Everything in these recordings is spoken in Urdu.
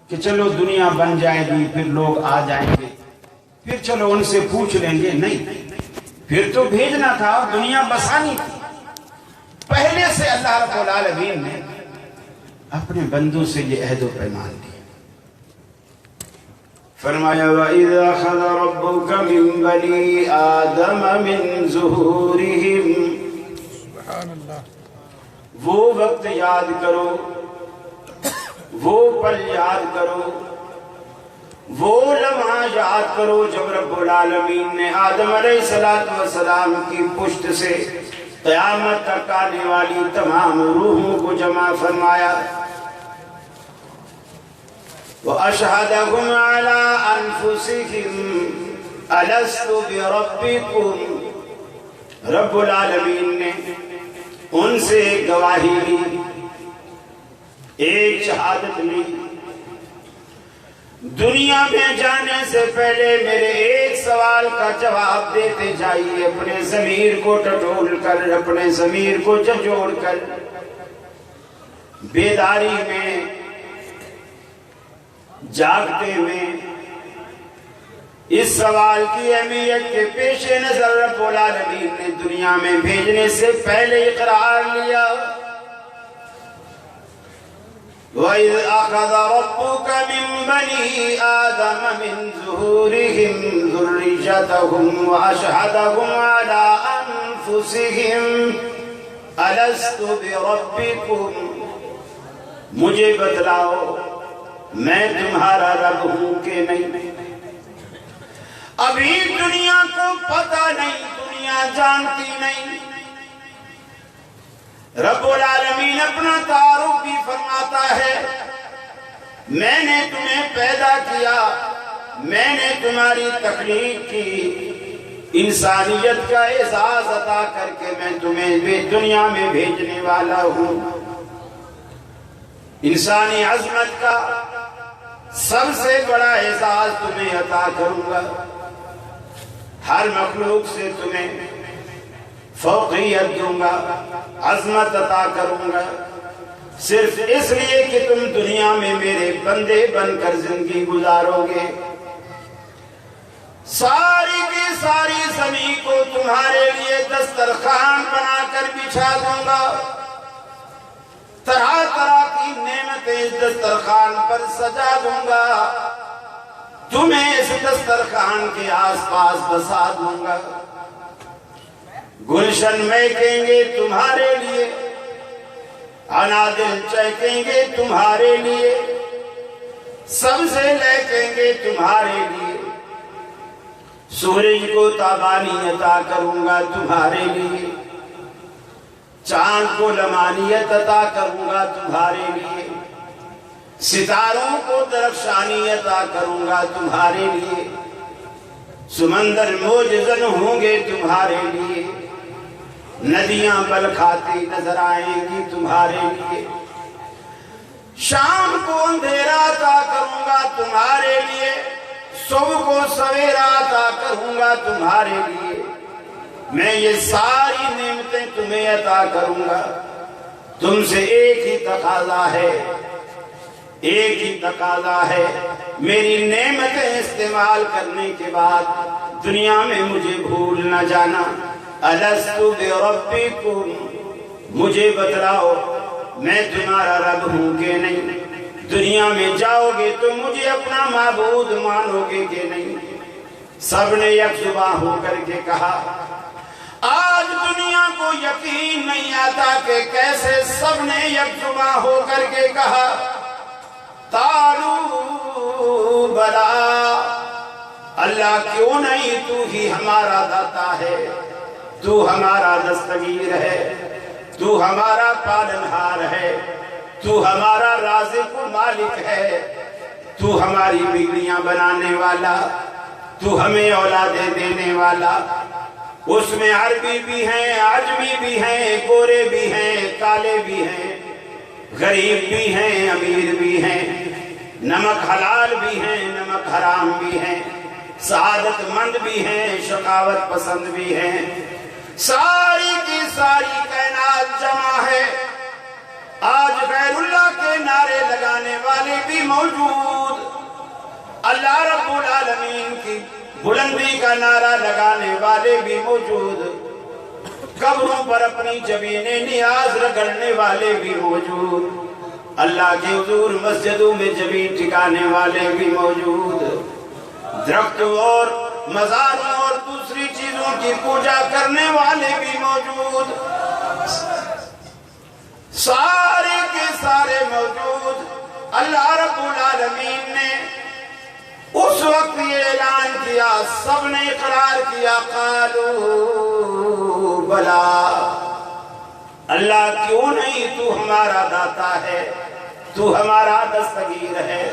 کہ چلو دنیا بن جائے گی، پھر لوگ آ جائیں گے، پھر چلو ان سے پوچھ لیں گے. نہیں، پھر تو بھیجنا تھا اور دنیا بسانی تھی. پہلے سے اللہ رب العالمین نے اپنے بندوں سے یہ عہد و پیمان دیا. فرمایا وَإِذْ أَخَذَ رَبُّكَ مِنْ بَنِي آدَمَ مِنْ ظُهُورِهِمْ. وہ وقت یاد کرو، وہ پل یاد کرو، وہ لمحہ یاد کرو جب رب العالمین نے آدم علیہ السلام کی پشت سے قیامت تک آنے والی تمام روحوں کو جمع فرمایا. وَأَشْهَدَهُمْ عَلَىٰ أَنفُسِهِمْ أَلَسْتُ بِرَبِّكُمْ. رب العالمین نے ان سے گواہی لی، ایک شہادت لی. دنیا میں جانے سے پہلے میرے ایک سوال کا جواب دیتے جائیے، اپنے ضمیر کو ٹٹول کر، اپنے ضمیر کو جھنجھوڑ کر، بیداری میں جاگتے ہوئے اس سوال کی اہمیت کے پیش نظر رب العالمین نے دنیا میں بھیجنے سے پہلے اقرار لیا. وَإِذْ أَخَذَ رَبُّكَ مِنْ بَنِي آدَمَ مِنْ ظُهُورِهِمْ ذُرِّيَّتَهُمْ وَأَشْهَدَهُمْ عَلَىٰ أَنفُسِهِمْ أَلَسْتُ بِرَبِّكُمْ. مجھے بتلاؤ میں تمہارا رب ہوں کہ نہیں. ابھی دنیا کو پتہ نہیں، دنیا جانتی نہیں. رب العالمین اپنا تعارف بھی فرماتا ہے، میں نے تمہیں پیدا کیا، میں نے تمہاری تخلیق کی، انسانیت کا اعزاز عطا کر کے میں تمہیں دنیا میں بھیجنے والا ہوں. انسانی عظمت کا سب سے بڑا اعزاز تمہیں عطا کروں گا. ہر مخلوق سے تمہیں فوقیت دوں گا، عظمت عطا کروں گا، صرف اس لیے کہ تم دنیا میں میرے بندے بن کر زندگی گزارو گے. ساری کی ساری زمین کو تمہارے لیے دسترخوان بنا کر بچھا دوں گا. طرح طرح کی نعمتیں اس دسترخوان پر سجا دوں گا. تمہیں اس دسترخوان کے آس پاس بسا دوں گا. گلشن مہکیں گے تمہارے لیے، انادل چہکیں گے تمہارے لیے، سبزے لہکیں گے تمہارے لیے. سورج کو تابانی عطا کروں گا تمہارے لیے، چاند کو لمانیت عطا کروں گا تمہارے لیے، ستاروں کو درخشانی عطا کروں گا تمہارے لیے. سمندر موجزن ہوں گے تمہارے لیے، ندیاں بل کھاتی نظر آئیں گی تمہارے لیے. شام کو اندھیرا عطا کروں گا تمہارے لیے، صبح کو سویرا عطا کروں گا تمہارے لیے. میں یہ ساری نعمتیں تمہیں عطا کروں گا. تم سے ایک ہی تقاضا ہے، ایک ہی تقاضا ہے، میری نعمتیں استعمال کرنے کے بعد دنیا میں مجھے بھول نہ جانا. الستُ بربکم، مجھے بتلاؤ میں تمہارا رب ہوں کہ نہیں. دنیا میں جاؤ گے تو مجھے اپنا معبود مانو گے کہ نہیں. سب نے یک زباں ہو کر کے کہا. آج دنیا کو یقین نہیں آتا کہ کیسے سب نے یک زباں ہو کر کے کہا قالوا بلا، اللہ کیوں نہیں، تو ہی ہمارا داتا ہے، تو ہمارا دستگیر ہے، تو ہمارا پالنہار ہے، تو ہمارا رازق و مالک ہے، تو ہماری بگڑیاں بنانے والا، تو ہمیں اولادیں دینے والا. اس میں عربی بھی ہیں، عجمی بھی ہیں، گورے بھی ہیں، کالے بھی ہیں، غریب بھی ہیں، امیر بھی ہیں، نمک حلال بھی ہیں، نمک حرام بھی ہیں، سعادت مند بھی ہیں، شقاوت پسند بھی ہیں. ساری کی ساری کائنات جمع ہے. آج غیر اللہ کے نعرے لگانے والے بھی موجود اللہ رب العالمین کی بلندی کا نعرہ لگانے والے بھی موجود، قبروں پر اپنی جبینِ نیاز رگڑنے والے بھی موجود، اللہ کے حضور مسجدوں میں جبین ٹھکانے والے بھی موجود، درختوں اور مزاروں اور دوسری چیزوں کی پوجا کرنے والے بھی موجود، سارے کے سارے موجود۔ اللہ رب العالمین نے اس وقت یہ اعلان کیا، سب نے اقرار کیا، قالوا بلا، اللہ کیوں نہیں، تو ہمارا داتا ہے، تو ہمارا دستگیر ہے۔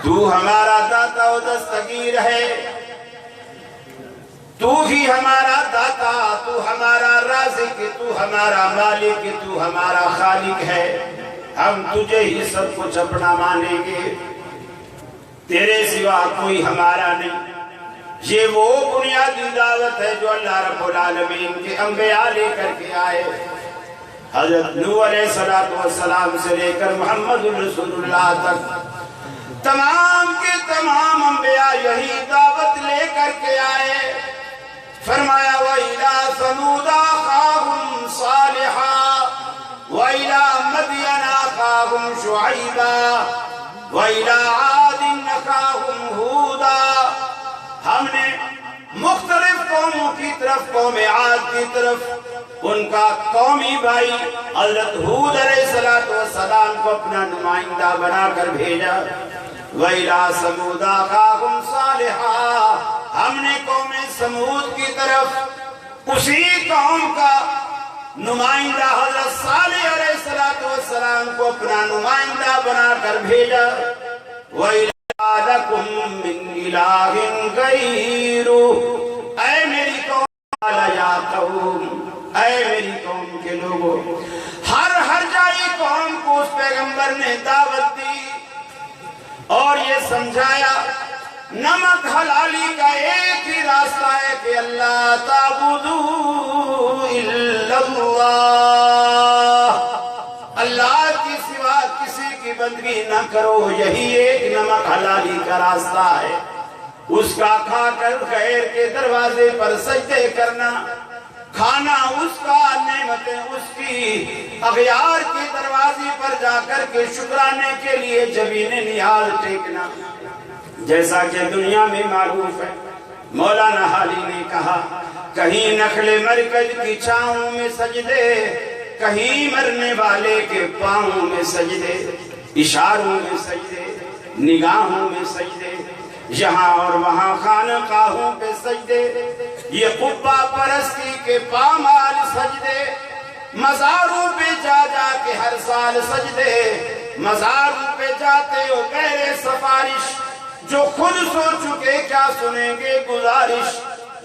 تو ہمارا داتا و دستگیر ہے، تو ہی ہمارا داتا، تو ہمارا رازق، تو ہمارا مالک، تو ہمارا خالق ہے، ہم تجھے ہی سب کچھ اپنا مانیں گے، تیرے سوا کوئی ہمارا نہیں۔ یہ وہ بنیادی دعوت ہے جو اللہ رب العالمین کے انبیاء لے کر کے آئے، حضرت نوح علیہ السلام سے لے کر محمد رسول اللہ تک تمام کے تمام انبیاء یہی دعوت لے کر کے آئے۔ فرمایا وَإِلَىٰ ثَمُودَ أَخَاهُمْ صَالِحًا وَإِلَىٰ مَدْيَنَ أَخَاهُمْ شُعَيْبًا وَإِلَىٰ عَادٍ أَخَاهُمْ هُودًا، ہم نے مختلف قوموں کی طرف، قوم عاد کی طرف ان کا قومی بھائی حضرت ہود علیہ السلام کو اپنا نمائندہ بنا کر بھیجا۔ وَإِلَىٰ ثَمُودَ أَخَاهُمْ صَالِحًا، ہم نے قوم سمود کی طرف اسی قوم کا نمائندہ حضرت صالح علیہ السلام کو اپنا نمائندہ بنا کر بھیجا۔ وَإِلَىٰ لَكُم مِّنْ إِلَٰهٍ غَيْرُهُ، اے میری قوم، یا قوم، اے میری قوم کے لوگوں، ہر جائی قوم کو اس پیغمبر نے دعوت دی اور یہ سمجھایا نمک حلالی کا ایک ہی راستہ ہے کہ اللہ تعبدوا الا اللہ، اللہ کی سوا کسی کی بندگی نہ کرو، یہی ایک نمک حلالی کا راستہ ہے۔ اس کا کھا کر غیر کے دروازے پر سجدے کرنا، کھانا اس کا، نعمتیں اس کی، اغیار کے دروازے پر جا کر کے شکرانے کے لیے جبین نیاز ٹیکنا، جیسا کہ دنیا میں معروف ہے۔ مولانا حالی نے کہا، کہیں نخل مرکز کی چھاؤں میں سجدے، کہیں مرنے والے کے پاؤں میں سجدے، اشاروں میں سجدے، نگاہوں میں سجدے، یہاں اور وہاں خانقاہوں پہ سجدے، یہ قبہ پرستی کے پامال سجدے، مزاروں پہ جا جا کے ہر سال سجدے، مزاروں پہ جاتے ہو غیر سفارش، جو خود سو چکے کیا سنیں گے گزارش،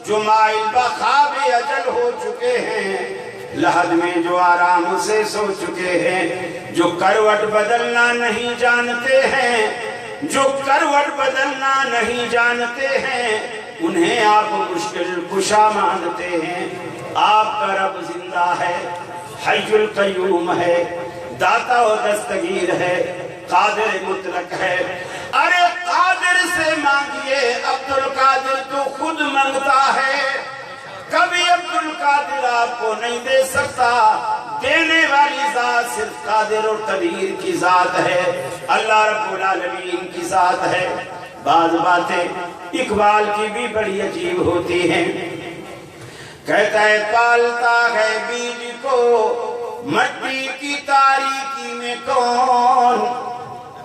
جو مائل بخواب اجل ہو چکے ہیں، لحد میں جو آرام سے سو چکے ہیں، جو کروٹ بدلنا نہیں جانتے ہیں، جو کروٹ بدلنا نہیں جانتے ہیں، انہیں آپ مشکل کشا مانتے ہیں۔ آپ کا رب زندہ ہے، حی القیوم ہے، داتا و دستگیر ہے، قادر مطلق ہے۔ ارے قادر سے مانگیے، عبد القادر تو خود مانگتا ہے، کبھی عبد القادر آپ کو نہیں دے سکتا، دینے والی ذات صرف قادر اور قدیر کی ذات ہے، اللہ رب العالمین کی ذات ہے۔ بعض باتیں اقبال کی بھی بڑی عجیب ہوتی ہیں، کہتا ہے پالتا ہے بیج کو مٹی کی تاریکی میں کون،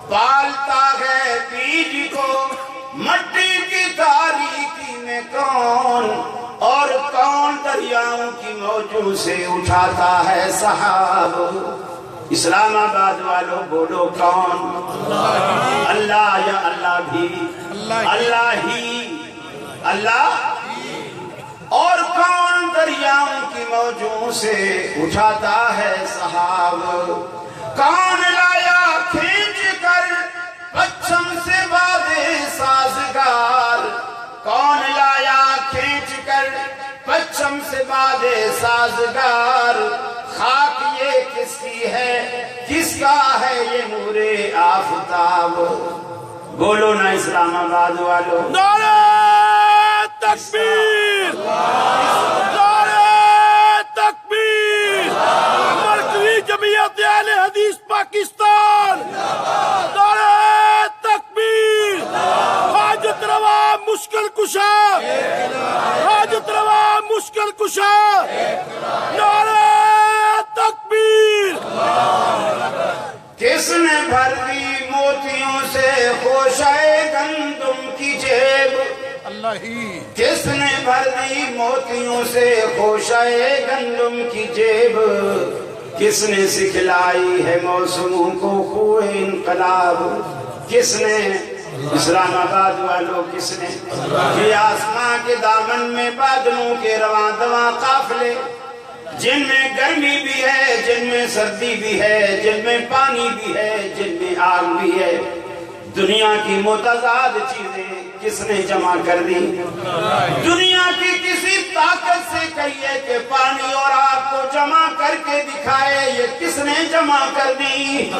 پالتا ہے بیج کو مٹی کی تاریکی میں کون، اور کون دریاؤں کی موجوں سے اٹھاتا ہے سحاب۔ اسلام آباد والوں بولو کون؟ اللہ یا اللہ بھی؟ اللہ ہی، اللہ۔ اور کون دریاؤں کی موجوں سے اٹھاتا ہے سحاب؟ کون لایا کھینچ کر پچھم سے وعدے سازگار، کون لایا کھینچ کر پچھم سے وعدے سازگار، خاک یہ کہ کس کی ہے، کس کا ہے یہ نور آفتاب؟ بولو نا اسلام آباد والو، نعرہ تکبیر، نعرہ تکبیر، مرکزی جمعیت اہل حدیث پاکستان، نعرہ تکبیر، حاجت روا مشکل کشا، حاجت روا مشکل کشا، نعرہ تکبیر۔ کس نے بھر دی موتیوں سے خوشائے گندم کی جیب؟ اللہ ہی۔ کس نے بھر دی موتیوں سے خوشائے گندم کی جیب؟ کس نے سکھلائی ہے موسموں کو خوئے انقلاب؟ کس نے، اسلام آباد والوں کس نے، یہ آسمان کے دامن میں بادلوں کے رواں دواں قافلے، جن میں گرمی بھی ہے، جن میں سردی بھی ہے، جن میں پانی بھی ہے، جن میں آگ بھی ہے، دنیا کی متضاد چیزیں کس نے جمع کر دی؟ دنیا کی کسی طاقت سے کہیے کہ پانی اور آگ کو جمع کر کے دکھائے، یہ کس نے جمع کر دی؟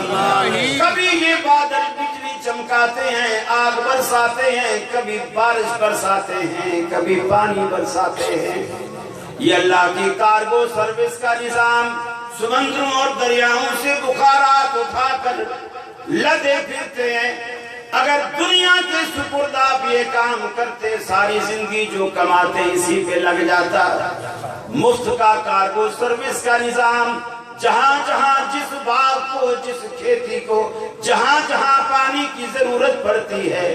کبھی یہ بادل بجلی چمکاتے ہیں، آگ برساتے ہیں، کبھی بارش برساتے ہیں، کبھی پانی برساتے ہیں۔ یہ اللہ کی کارگو سروس کا نظام سمندروں اور دریاؤں سے بخارات اٹھا کر لدے پھرتے ہیں۔ اگر دنیا کے سپرد آپ یہ کام کرتے، ساری زندگی جو کماتے اسی پہ لگ جاتا۔ مفت کا کارگو سروس کا نظام، جہاں جہاں جس باغ کو، جس کھیتی کو، جہاں جہاں پانی کی ضرورت پڑتی ہے،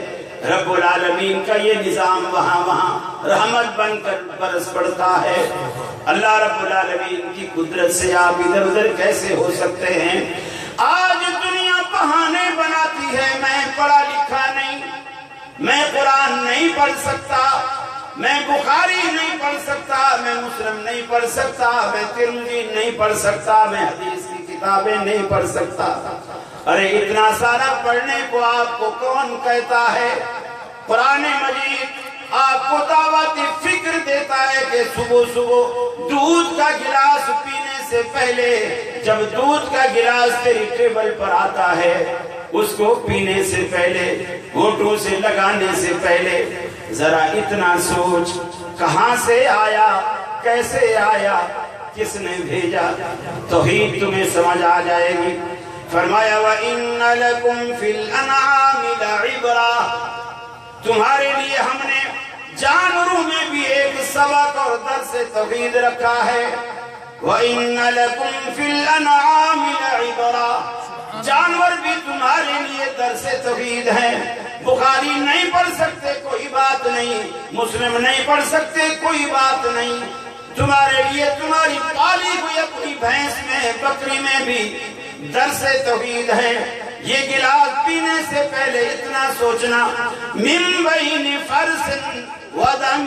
رب العالمین کا یہ نظام وہاں وہاں رحمت بن کر برس پڑتا ہے۔ اللہ رب العالمین کی قدرت سے آپ ادھر ادھر کیسے ہو سکتے ہیں؟ آج دنیا بہانے بناتی ہے، میں پڑھا لکھا نہیں، میں قرآن نہیں پڑھ سکتا، میں بخاری نہیں پڑھ سکتا، میں مسلم نہیں پڑھ سکتا، میں ترمذی نہیں پڑھ سکتا، میں حدیث کی کتابیں نہیں پڑھ سکتا۔ ارے اتنا سارا پڑھنے کو آپ کو کون کہتا ہے؟ قرآن مجید آپ کو دعوت فکر دیتا ہے کہ صبح صبح دودھ کا گلاس پینے سے پہلے، جب دودھ کا گلاس تیری ٹیبل پر آتا ہے، اس کو پینے سے پہلے، ہونٹوں سے لگانے سے پہلے ذرا اتنا سوچ، کہاں سے آیا، کیسے آیا، کس نے بھیجا؟ توحید تمہیں سمجھ آ جائے گی۔ فرمایا وَإِنَّ لَكُمْ فِي الْأَنْعَامِ لَعِبْرَةً، تمہارے لیے ہم نے جانوروں میں بھی ایک سبق اور درس توحید رکھا ہے۔ وَإِنَّ لَكُمْ فِي الْأَنْعَامِ لَعِبْرَةً، جانور بھی تمہارے لیے درس توحید ہیں۔ بخاری نہیں پڑھ سکتے کوئی بات نہیں، مسلم نہیں پڑھ سکتے کوئی بات نہیں، تمہارے لیے تمہاری پالی ہوئی اپنی بھینس میں، بکری میں بھی درس توحید ہے۔ یہ گلاس پینے سے پہلے اتنا سوچنا، من بین فرث ودم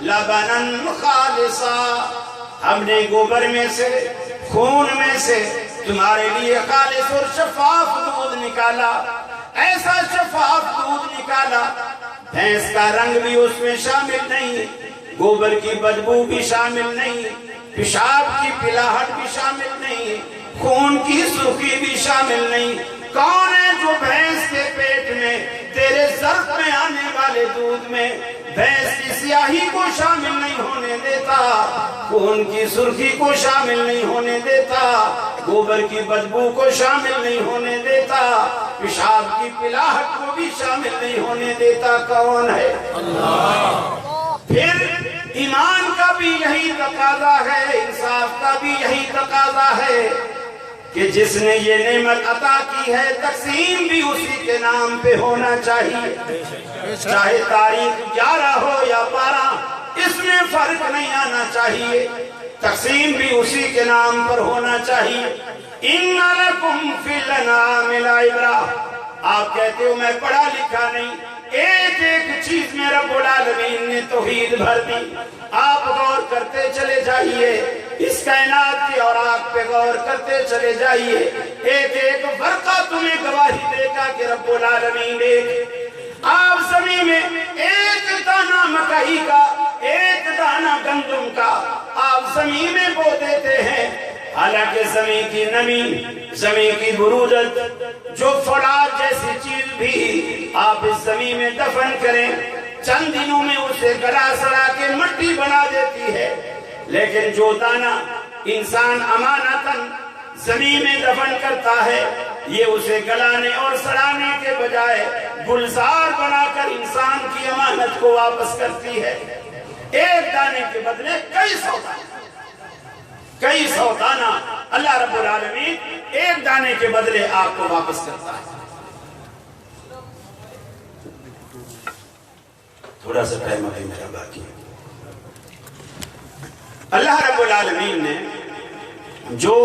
لبنا خالصا، ہم نے گوبر میں سے، خون میں سے تمہارے لیے خالص اور شفاف دودھ نکالا، ایسا شفاف دودھ نکالا، بھینس کا رنگ بھی اس میں شامل نہیں، گوبر کی بدبو بھی شامل نہیں، پیشاب کی پلاہٹ بھی شامل نہیں، خون کی سرخی بھی شامل نہیں۔ کون ہے جو بھینس کے پیٹ میں، تیرے ظرف میں آنے والے دودھ میں بھینس کی سیاہی کو شامل نہیں ہونے دیتا، خون کی سرخی کو شامل نہیں ہونے دیتا، گوبر کی بدبو کو شامل نہیں ہونے دیتا، پیشاب کی پلاہٹ کو بھی شامل نہیں ہونے دیتا؟ کون ہے؟ اللہ۔ پھر ایمان کا بھی یہی تقاضا ہے، انصاف کا بھی یہی تقاضا ہے کہ جس نے یہ نعمت عطا کی ہے، تقسیم بھی اسی کے نام پہ ہونا چاہیے، چاہے تاریخ 11 ہو یا 12، اس میں فرق نہیں آنا چاہیے، تقسیم بھی اسی کے نام پر ہونا چاہیے۔ إِنَّ لَكُمْ فِي الْأَنْعَامِ لَعِبْرَةً، آپ کہتے ہو میں پڑھا لکھا نہیں، ایک ایک چیز میں رب العالمین نے توحید بھر دی۔ آپ غور کرتے چلے جائیے، اس کائنات کی اور آپ پہ غور کرتے چلے جائیے، ایک ایک فرقہ تمہیں گواہی دے گا کہ رب العالمین ایک۔ آپ زمین میں ایک دانہ مکئی کا، ایک دانہ گندم کا آپ زمین میں بو دیتے ہیں، حالانکہ زمین کی نمی، زمین کی برودت، جو فولاد جیسی چیز بھی آپ اس زمین میں دفن کریں چند دنوں میں اسے گلا سڑا کے مٹی بنا دیتی ہے، لیکن جو دانہ انسان امانتاً زمین میں دفن کرتا ہے یہ اسے گلانے اور سڑانے کے بجائے گلزار بنا کر انسان کی امانت کو واپس کرتی ہے۔ ایک دانے کے بدلے کئی سو دانہ اللہ رب العالمین ایک دانے کے بدلے آپ کو واپس کرتا ہے۔ تھوڑا سا ٹائم ابھی میرا باقی ہے۔ اللہ رب العالمین نے جو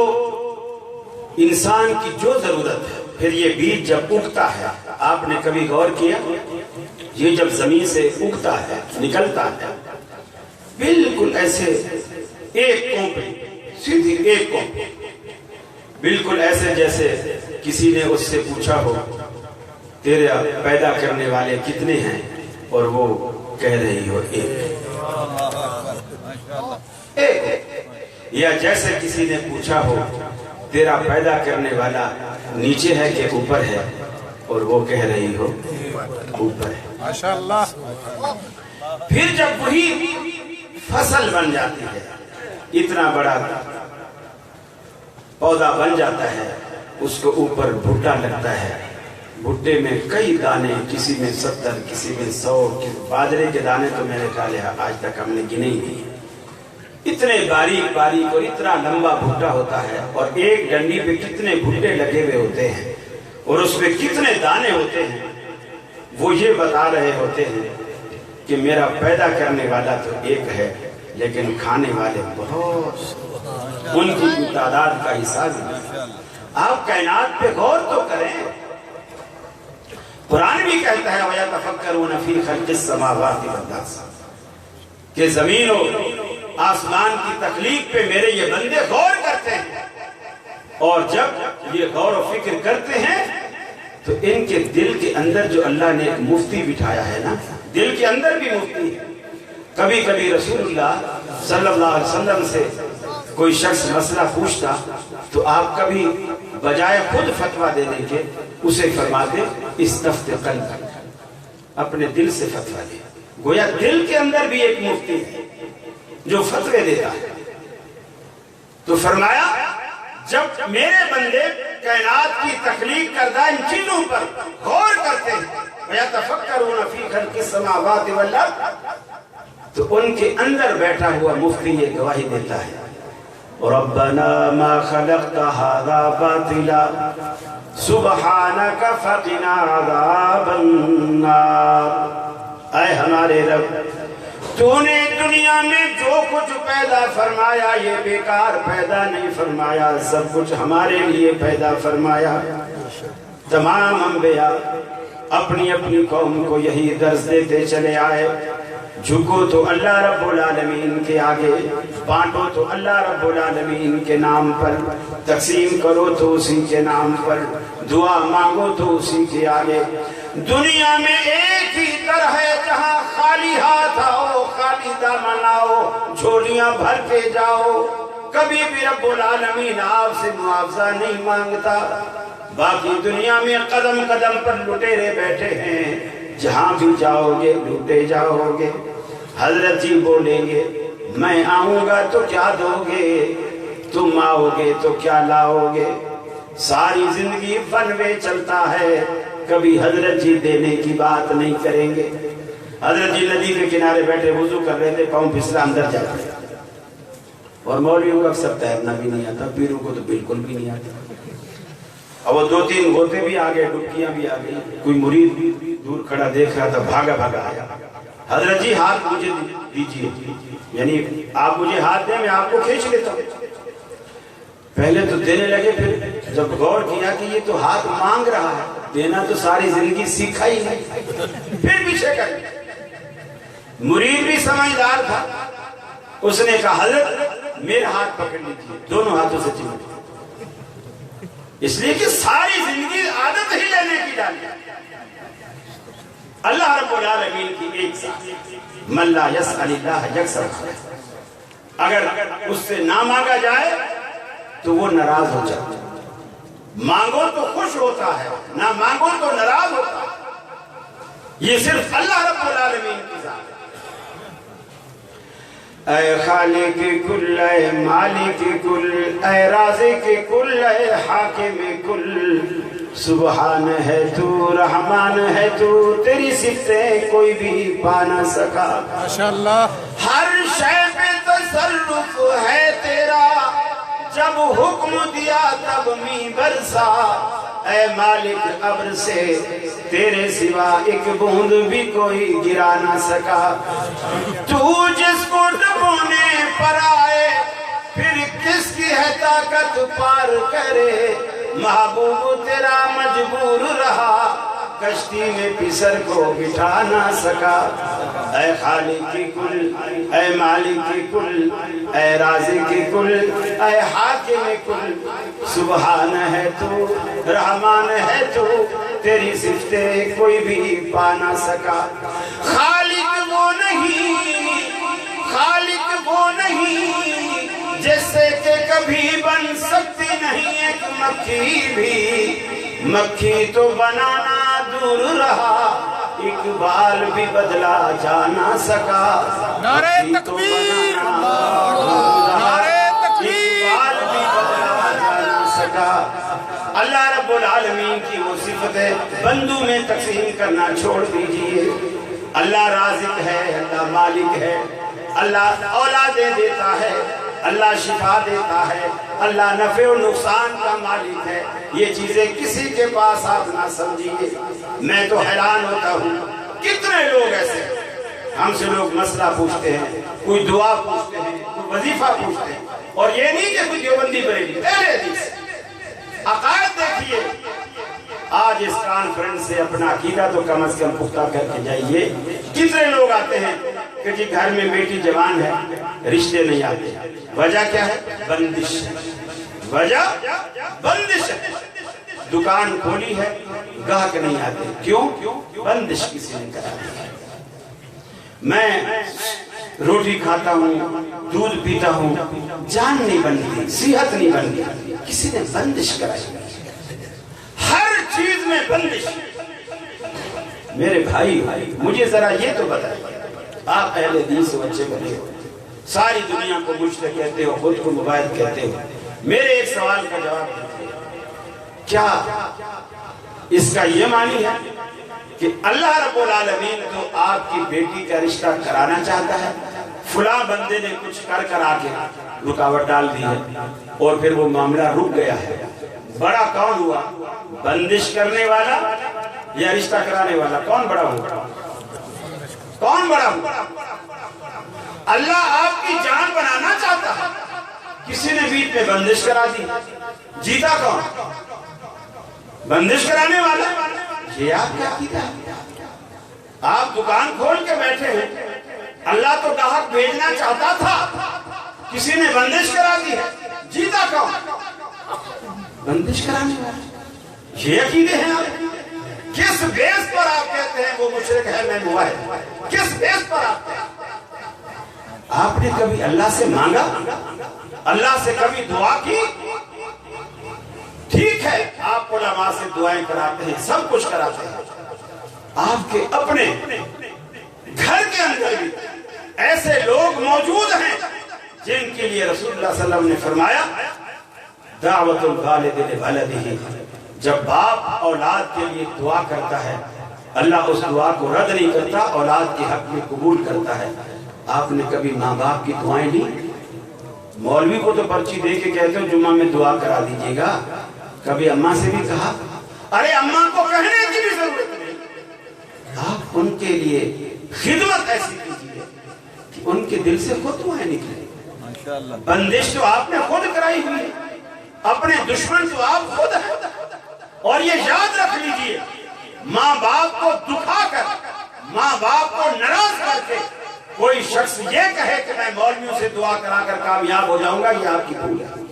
انسان کی جو ضرورت ہے، پھر یہ بیج جب اگتا ہے، آپ نے کبھی غور کیا یہ جب زمین سے اگتا ہے نکلتا ہے بالکل ایسے ایک کونپی، سیدھی ایک کونپی، بالکل ایسے جیسے کسی نے اس سے پوچھا ہو تیرے پیدا کرنے والے کتنے ہیں اور وہ کہہ رہی ہو ایک، یا جیسے کسی نے پوچھا ہو تیرا پیدا کرنے والا نیچے ہے کہ اوپر ہے اور وہ کہہ رہی ہو اوپر ہے۔ ماشاءاللہ۔ پھر جب وہی فصل بن جاتی ہے، اتنا بڑا پودا بن جاتا ہے، اس کو اوپر بھٹا لگتا ہے، بھٹے میں کئی دانے، کسی میں 70، کسی میں 100، باجرے کے دانے تو میرے خیال ہے آج تک ہم نے گنے ہی نہیں، اتنے باریک باریک اور اتنا لمبا بھٹا ہوتا ہے، اور ایک ڈنڈی پہ کتنے بھٹے لگے ہوئے ہوتے ہیں اور اس میں کتنے دانے ہوتے ہیں۔ وہ یہ بتا رہے ہوتے ہیں کہ میرا پیدا کرنے والا تو ایک ہے لیکن کھانے والے بہت، ان کی تعداد کا حساب نہیں۔ آپ کائنات پہ غور تو کریں، قرآن بھی کہتا ہے وَيَتَفَكَّرُونَ فِي خَلْقِ السَّمَاوَاتِ وَالْأَرْضِ کہ زمین و آسمان کی تخلیق پہ میرے یہ بندے غور کرتے ہیں، اور جب یہ غور و فکر کرتے ہیں تو ان کے دل کے اندر جو اللہ نے ایک مفتی بٹھایا ہے نا، دل کے اندر بھی مفتی ہے۔ کبھی کبھی رسول اللہ صلی اللہ علیہ وسلم سے کوئی شخص مسئلہ پوچھتا تو آپ کبھی بجائے خود فتویٰ دینے کے اسے فرماتے استفت قلب، اپنے دل سے فتویٰ دے۔ گویا دل کے اندر بھی ایک مفتی ہے جو فتوے دیتا ہے۔ تو فرمایا جب میرے بندے کائنات کی تخلیق کردہ ان چیزوں پر غور کرتے ہیں وَيَتَفَكَّرُونَ فِي خَلْقِ السَّمَاوَاتِ وَالْأَرْضِ تو ان کے اندر بیٹھا ہوا مفتی یہ گواہی دیتا ہے رَبَّنَا مَا خَلَقْتَ هَذَا بَاطِلًا سُبْحَانَكَ فَقِنَا عَذَابَ النَّارِ۔ اے ہمارے رب، تو نے دنیا میں جو کچھ پیدا فرمایا یہ بیکار پیدا نہیں فرمایا، سب کچھ ہمارے لیے پیدا فرمایا۔ تمام انبیاء اپنی اپنی قوم کو یہی درس دیتے چلے آئے، جھکو تو اللہ رب العالمین کے آگے، بانٹو تو اللہ رب العالمین کے نام پر، تقسیم کرو تو اسی کے نام پر، دعا مانگو تو اسی کے آگے۔ دنیا میں ایک ہی در ہے جہاں خالی ہاتھ آؤ، خالی دامن آؤ، جھولیاں بھر کے جاؤ، کبھی بھی رب العالمین آپ سے معاوضہ نہیں مانگتا۔ باقی دنیا میں قدم قدم پر لٹیرے بیٹھے ہیں، جہاں بھی جاؤ گے لوٹے جاؤ گے۔ حضرت جی بولیں گے میں آؤں گا تو کیا دو گے، تم آؤ گے تو کیا لاؤ گے۔ ساری زندگی فن میں چلتا ہے، کبھی حضرت جی دینے کی بات نہیں کریں گے۔ حضرت جی ندی کے کنارے بیٹھے وضو کر رہے تھے، پاؤں پھسلا اندر جا رہے، اور مولویوں کو اکثر تیرنا بھی نہیں آتا، پیروں کو تو بالکل بھی نہیں آتا، اور وہ 2-3 غوطے بھی آگئے، ڈبکیاں بھی آگئی۔ کوئی مرید بھی دور کھڑا دیکھ رہا تھا، بھاگا بھاگا آیا، حضرت جی ہاتھ مجھے دیجئے، یعنی آپ مجھے ہاتھ دیں میں آپ کو کھینچ لیتا ہوں۔ پہلے تو دینے لگے، پھر جب غور کیا کہ یہ تو ہاتھ مانگ رہا ہے، دینا تو ساری زندگی سیکھا ہی نہیں، پھر پیچھے کر لیا۔ مرید بھی سمجھدار تھا، اس نے کہا حضرت میرا ہاتھ پکڑ لیجیے، دونوں ہاتھوں سے چمٹ، اس لیے کہ ساری زندگی عادت ہی لینے کی ڈالی۔ اللہ رب العالمین کی ایک ذات، من لا یسأل اللہ یکسر، اگر اس سے نہ مانگا جائے تو وہ ناراض ہو جاتا ہے. مانگو تو خوش ہوتا ہے, نہ مانگو تو ناراض ہوتا ہے. یہ صرف اللہ رب العالمین کی ذات ہے. اے خالق کل, اے مالک کل, اے رازق کل, اے حاکم کل, سبحان ہے تو, رحمان ہے تو, تیری صفتیں کوئی بھی پا نہ سکا. ماشاءاللہ. ہر شے پہ تصرف ہے تیرا, جب حکم دیا تب می برسا. اے مالک ابر سے تیرے سوا ایک بوند بھی کوئی گرا نہ سکا. تو جس کو ڈبونے پر آئے پھر کس کی ہے طاقت پار کرے. محبوب تیرا مجبور رہا, کشتی میں پسر کو بٹھا نہ سکا. اے خالق کل, اے مالک کل, اے رازق کل, اے حاکم کل, سبحان ہے تو, رحمان ہے تو, تیری صفتیں کوئی بھی پا نہ سکا. خالق وہ نہیں, خالق وہ نہیں جیسے کہ کبھی بن سکتی نہیں ایک مکھی بھی. مکھی تو بنانا دور رہا, اقبال بھی بدلا جا نہ سکا. نعرہ تکبیر, نعرہ تکبیر. اقبال بھی بدلا جا نہ سکا. اللہ رب العالمین کی وہ صفتیں بندوں میں تقسیم کرنا چھوڑ دیجئے. اللہ رازق ہے, اللہ مالک ہے, اللہ اولادیں دیتا ہے, اللہ شفا دیتا ہے, اللہ نفع و نقصان کا مالک ہے. یہ چیزیں کسی کے پاس آپ نہ سمجھیے. میں تو حیران ہوتا ہوں, کتنے لوگ ایسے ہم سے لوگ مسئلہ پوچھتے ہیں, کوئی دعا پوچھتے ہیں, کوئی وظیفہ پوچھتے ہیں, اور یہ نہیں کہ کوئی دیوبندی بریلوی, پہلے حدیث عقائد دیکھیے. آج اس کانفرنس سے اپنا عقیدہ تو کم از کم پختہ کر کے جائیے. کتنے لوگ آتے ہیں کہ جی گھر میں بیٹی جوان ہے, رشتے نہیں آتے. وجہ کیا ہے؟ بندش. وجہ بندش ہے. دکان کھولی ہے, گاہک نہیں آتے. کیوں؟ بندش کسی نے کرا دی. میں روٹی کھاتا ہوں, دودھ پیتا ہوں, جان نہیں بنتی, صحت نہیں بنتی, کسی نے بندش کرائی. ہر چیز میں بندش. میرے بھائی مجھے ذرا یہ تو بتائیے, آپ اہل دین سے بچے بنے ہو, ساری دنیا کو مشرک کہتے ہو, خود کو مباحث کہتے ہو. میرے ایک سوال کا جواب دیجیے, کیا اس کا یہ معنی ہے کہ اللہ رب العالمین تو آپ کی بیٹی کا رشتہ کرانا چاہتا ہے, فلاں بندے نے کچھ کر آ کے رکاوٹ ڈال دی ہے اور پھر وہ معاملہ رک گیا ہے. بڑا کون ہوا, بندش کرنے والا یا رشتہ کرانے والا؟ کون بڑا ہوا؟ کون بڑا ہوا؟ اللہ آپ کی جان بنانا چاہتا ہے, کسی نے بیچ میں بندش کرا دی. جیتا کون؟ بندش کرانے والا. یہ آپ کیا کیتا ہے؟ آپ دکان کھول کے بیٹھے ہیں, اللہ تو گاہک بھیجنا چاہتا تھا, کسی نے بندش کرا دی ہے. جیتا کون؟ بندش کرانے والا. یہ عقیدے ہیں آپ. کس بیس پر آپ کہتے ہیں وہ مشرک ہے, میں موحد؟ کس بیس پر آپ کہتے ہیں؟ آپ نے کبھی اللہ سے مانگا, اللہ سے کبھی دعا کی؟ ٹھیک ہے آپ علماء سے دعائیں کراتے ہیں, سب کچھ کراتے ہیں. آپ کے اپنے گھر کے اندر بھی ایسے لوگ موجود ہیں جن کے لیے رسول اللہ صلی اللہ علیہ وسلم نے فرمایا دعوت الوالد لولدہ. جب باپ اولاد کے لیے دعا کرتا ہے, اللہ اس دعا کو رد نہیں کرتا, اولاد کے حق میں قبول کرتا ہے. آپ نے کبھی ماں باپ کی دعائیں لی؟ مولوی کو تو پرچی دے کے کہتے ہو جمعہ میں دعا کرا دیجیے گا. کبھی اماں سے بھی کہا؟ ارے اماں کو کہنے کی بھی ضرورت نہیں. آپ ان کے لیے خدمت ایسی کیجیے کہ ان کے دل سے خود دعائیں نکلیں. بندش تو آپ نے خود کرائی ہوئی ہے, اپنے دشمن تو آپ خود ہیں. اور یہ یاد رکھ لیجئے, ماں باپ کو دکھا کر, ماں باپ کو ناراض کر کے کوئی شخص یہ کہے کہ میں مولویوں سے دعا کرا کر کامیاب ہو جاؤں گا, یہ آپ کی بھول ہے.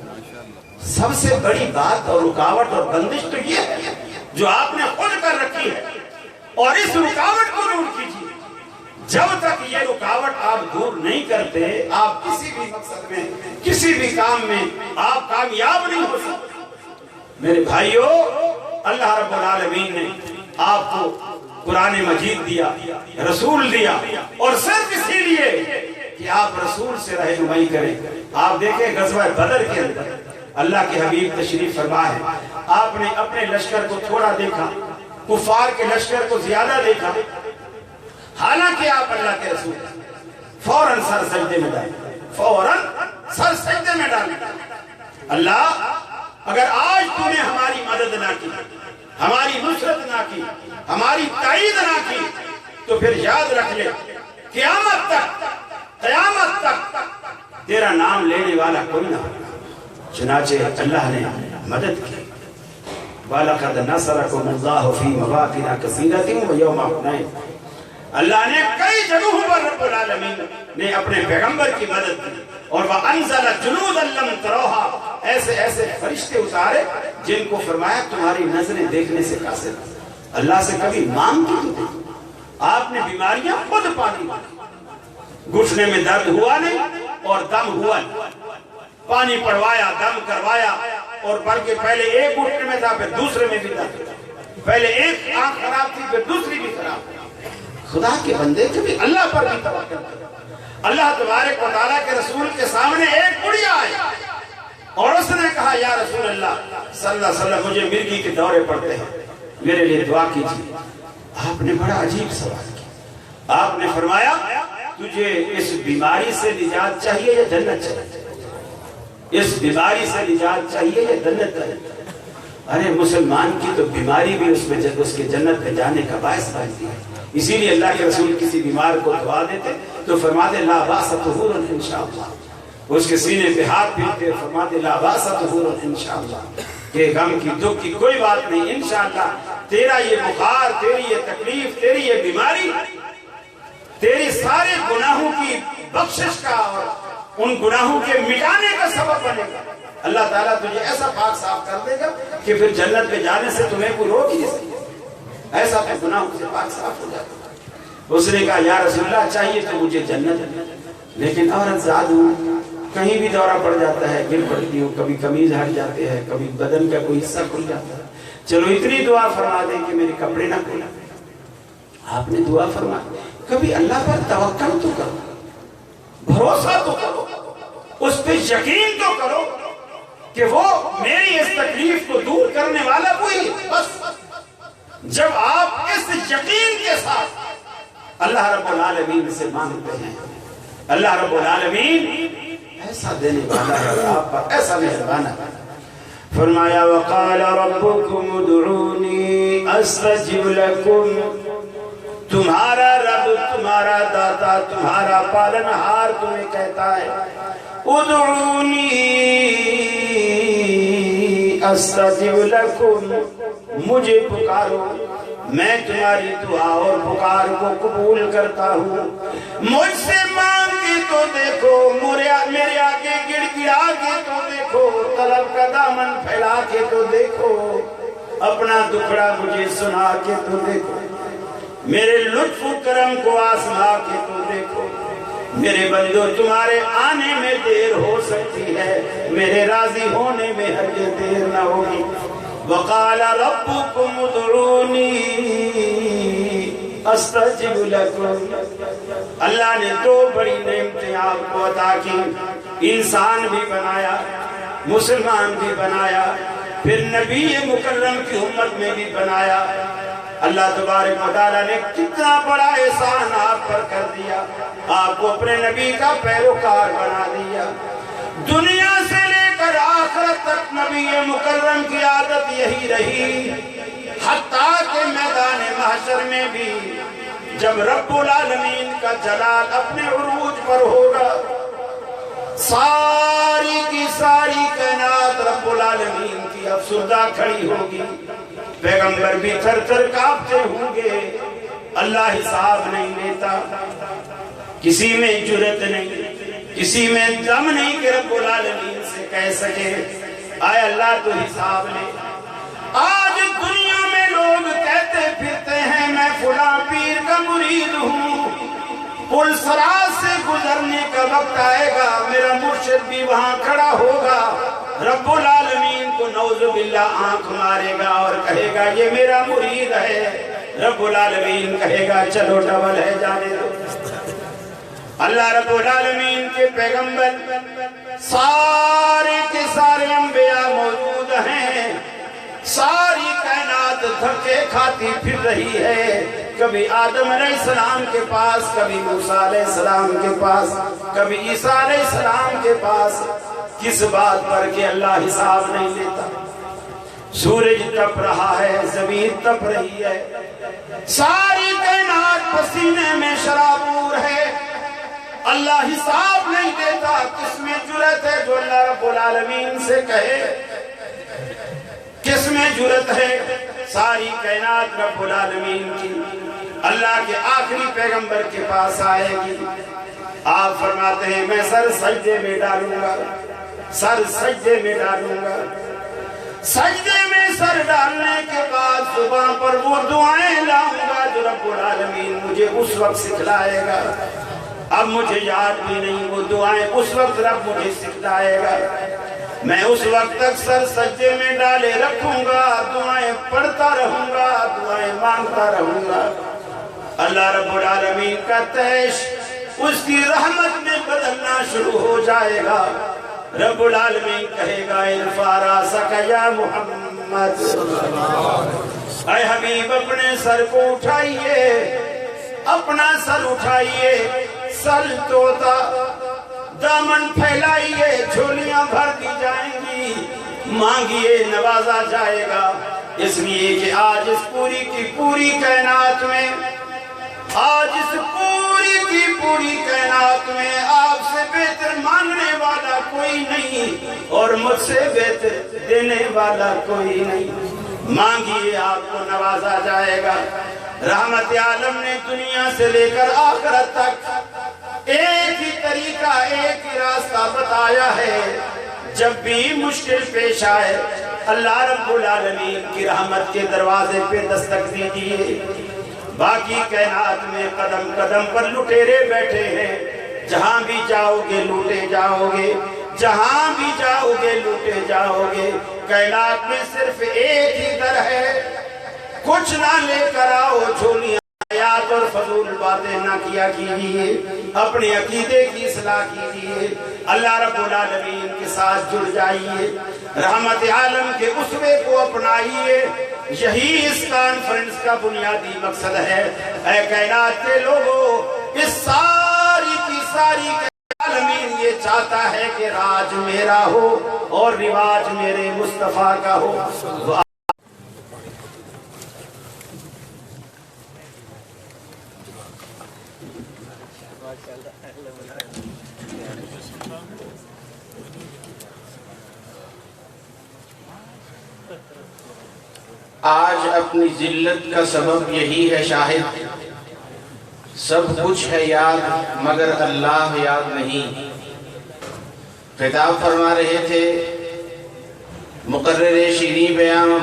سب سے بڑی بات اور رکاوٹ اور بندش تو یہ ہے جو آپ نے خود کر رکھی ہے, اور اس رکاوٹ کو دور کیجیے. جب تک یہ رکاوٹ آپ دور نہیں کرتے آپ کسی بھی مقصد میں کسی بھی کام میں آپ کامیاب نہیں ہو سکتے۔ میرے بھائیوں، اللہ رب العالمین نے آپ کو قرآن مجید دیا، رسول دیا، اور صرف اسی لیے کہ آپ رسول سے رہنمائی کریں۔ آپ دیکھیں غزوہ بدر کے اندر اللہ کے حبیب تشریف فرما ہے، آپ نے اپنے لشکر کو تھوڑا دیکھا، کفار کے لشکر کو زیادہ دیکھا، حالانکہ آپ اللہ کے رسول فوراً سر سجدے میں ڈالیں، فوراً سر سجدے میں ڈالیں۔ اللہ اگر آج تو نے ہماری مدد نہ کی، ہماری نصرت نہ کی، ہماری تائید نہ کی، تو پھر یاد رکھ لے قیامت تک تیرا نام لینے والا کوئی نہ ہوگا۔ چنانچہ اللہ نے مدد کی۔ وَلَقَدْ نَصَرَكُمُ اللَّهُ فِي مَوَاطِنَ كَثِيرَةٍ وَيَوْمَ حُنَيْنٍ۔ اللہ نے کئی جگہوں پر رب العالمین نے اپنے پیغمبر کی مدد کی، اور وَأَنزَلَ جُنُودًا لَّمْ تَرَوْهَا، ایسے ایسے فرشتے اتارے جن کو فرمایا تمہاری نظریں دیکھنے سے قاصر۔ اللہ سے کبھی مانگ کی؟ آپ نے بیماریاں خود پانی، گھٹنے میں درد ہوا نہیں اور دم ہوا نہیں، پانی پڑوایا، دم کروایا، اور بلکہ پہلے ایک گھٹنے میں تھا پھر دوسرے میں بھی درد تھا، پہلے ایک آنکھ خراب تھی پھر دوسری بھی خراب تھی۔ خدا کے بندے کبھی اللہ پر بھی توکل کرے۔ اللہ تبارک و تعالیٰ کے رسول کے سامنے ایک بڑھیا آئی اور اس نے کہا یا رسول اللہ صلی اللہ علیہ وسلم مجھے مرگی کے دورے پڑتے ہیں، میرے لیے دعا کیجیے۔ آپ نے بڑا عجیب سوال کیا، آپ نے فرمایا تجھے اس بیماری سے نجات چاہیے یا جنت چاہیے؟ اس بیماری سے نجات چاہیے یا جنت چاہیے؟ ارے مسلمان کی تو بیماری بھی اس کے جنت میں جانے کا باعث بنتی ہے۔ اسی لیے اللہ کے رسول کسی بیمار کو دعا دیتے تو فرماتے لا باس طہور انشاءاللہ، اس کے سینے پہ ہاتھ پھیرتے فرماتے لا باس طہور انشاءاللہ، کہ غم کی دکھ کی کوئی بات نہیں، انشاءاللہ تیرا یہ بخار، تیری یہ تکلیف، تیری یہ بیماری تیری سارے گناہوں کی بخشش کا اور ان گناہوں کے مٹانے کا سبب بنے گا۔ اللہ تعالیٰ تجھے ایسا پاک صاف کر دے گا کہ پھر جنت میں جانے سے تمہیں کوئی روک ہی نہیں سکے، ایسا پھر گناہوں سے پاک صاف ہو جاتا۔ اس نے کہا یا رسول اللہ چاہیے تو مجھے جنت، لیکن عورت زاد ہوں، کہیں بھی دورہ پڑ جاتا ہے، گر پڑتی ہوں، کبھی قمیض ہٹ جاتے ہیں، کبھی بدن کا کوئی حصہ کھل جاتا ہے، چلو اتنی دعا فرما دیں کہ میرے کپڑے نہ کھلیں۔ آپ نے دعا فرما، کبھی اللہ پر توکل تو کرو، بھروسہ تو کرو، اس پہ یقین تو کرو کہ وہ میری اس تکلیف کو دور کرنے والا وہی ہے۔ بس جب آپ اس یقین کے ساتھ اللہ رب العالمین سے مانگتے ہیں، اللہ رب العالمین ایسا دینے والا ہے، آپ پر ایسا مہربان ہے۔ فرمایا وقال ربکم ادعونی استجب لکم، تمہارا رب، تمہارا داتا، تمہارا پالنہار تمہیں کہتا ہے ادعونی استجب لکم، مجھے پکارو میں تمہاری دعا اور پکار کو قبول کرتا ہوں۔ مجھ سے مانگ کے تو دیکھو، میرے آگے گڑ گڑا کے تو دیکھو، طلب کا دامن پھیلا کے تو دیکھو، اپنا دکھڑا مجھے سنا کے تو دیکھو، میرے لطف و کرم کو آزما کے تو دیکھو۔ میرے بندو تمہارے آنے میں دیر ہو سکتی ہے، میرے راضی ہونے میں ہرگز دیر نہ ہوگی۔ وقال ربکم ادعونی استجب لکم، اللہ نے دو بڑی نعمتیں آپ کو عطا کی، انسان بھی بنایا، مسلمان بھی بنایا، پھر نبی مکرم کی امت میں بھی بنایا۔ اللہ تبارک و تعالیٰ نے کتنا بڑا احسان آپ پر کر دیا، آپ کو اپنے نبی کا پیروکار بنا دیا۔ دنیا سے لے کر آخرت تک نبی مکرم کی عادت یہی رہی، حتیٰ کہ میدان محشر میں بھی جب رب العالمین کا جلال اپنے عروج پر ہوگا، ساری کی ساری کائنات رب العالمین کی افسردہ کھڑی ہوگی، پیغمبر بھی تھر تھر کانپتے ہوں گے، اللہ حساب نہیں لیتا، کسی میں جرت نہیں، کسی میں دم نہیں کہ رب العالمین سے کہہ سکے آئے اللہ تو حساب لے۔ آج دنیا میں لوگ کہتے پھرتے ہیں میں فلاں پیر کا مرید ہوں، پل صراط سے گزرنے کا وقت آئے گا، میرا مرشد بھی وہاں کھڑا ہوگا، رب العالمین کو نعوذ باللہ آنکھ مارے گا اور کہے گا یہ میرا مرید ہے، رب العالمین کہے گا چلو ڈبل ہے جانے دو۔ اللہ رب العالمین کے پیغمبر سارے کے سارے انبیاء موجود ہیں، ساری کائنات دھکے کھاتی پھر رہی ہے، کبھی آدم علیہ السلام کے پاس، کبھی موسیٰ علیہ السلام کے پاس، کبھی عیسیٰ علیہ السلام کے پاس، کس بات پر کہ اللہ حساب نہیں لیتا۔ سورج تپ رہا ہے، زمین تپ رہی ہے، ساری کائنات پسینے میں شرابور ہے، اللہ حساب نہیں دیتا۔ کس میں جرت ہے جو اللہ رب العالمین سے کہے؟ کس میں جرت ہے؟ ساری کائنات رب العالمین کی اللہ کے آخری پیغمبر کے پاس آئے گی، آپ فرماتے ہیں میں سر سجدے میں ڈالوں گا، سر سجدے میں ڈالوں گا، سجدے میں سر ڈالنے کے بعد زبان پر وہ دعائیں لاؤں گا جو رب العالمین مجھے اس وقت سکھلائے گا، اب مجھے یاد بھی نہیں وہ دعائیں، اس وقت رب مجھے سکھلائے گا، میں اس وقت تک سر سجدے میں ڈالے رکھوں گا، دعائیں پڑھتا رہوں گا، دعائیں مانگتا رہوں گا۔ اللہ رب العالمین کا تیش اس کی رحمت میں بدلنا شروع ہو جائے گا، رب العالمین کہے گا ارفع راسک یا محمد، اے حبیب اپنے سر کو اٹھائیے، اپنا سر اٹھائیے، سر توتا دامن پھیلائیے، جھولیاں بھر دی جائیں گی، مانگیے نوازا جائے گا، اس لیے کہ آج اس پوری کی پوری کائنات میں، آج اس پوری کی پوری کائنات میں آپ سے بہتر مانگنے والا کوئی نہیں اور مجھ سے بہتر دینے والا کوئی نہیں، مانگیے آپ کو نوازا جائے گا۔ رحمت عالم نے دنیا سے لے کر آخرت تک ایک ہی طریقہ، ایک ہی راستہ بتایا ہے، جب بھی مشکل پیش آئے اللہ رب العالمین کی رحمت کے دروازے پہ دستک دیجیے۔ باقی کائنات میں قدم قدم پر لٹیرے بیٹھے ہیں، جہاں بھی جاؤ گے لوٹے جاؤ گے، جہاں بھی جاؤ گے لوٹے جاؤ گے، کائنات میں صرف ایک ہی در ہے، کچھ نہ لے کر آؤ جھولیاں آیات اور فضول باتیں نہ کیا کیجیے، اپنے عقیدے کی اصلاح کیجیے، اللہ رب العالمین کے ساتھ جڑ جائیے، رحمت عالم کے اسوے کو اپنائیے، یہی اس کانفرنس کا بنیادی مقصد ہے۔ اے کائنات کے لوگوں، اس ساری کی ساری عالمین یہ چاہتا ہے کہ راج میرا ہو اور رواج میرے مصطفیٰ کا ہو۔ آج اپنی ذلت کا سبب یہی ہے شاہد، سب کچھ ہے یاد مگر اللہ یاد نہیں۔ خطاب فرما رہے تھے مقرر شیریں بیان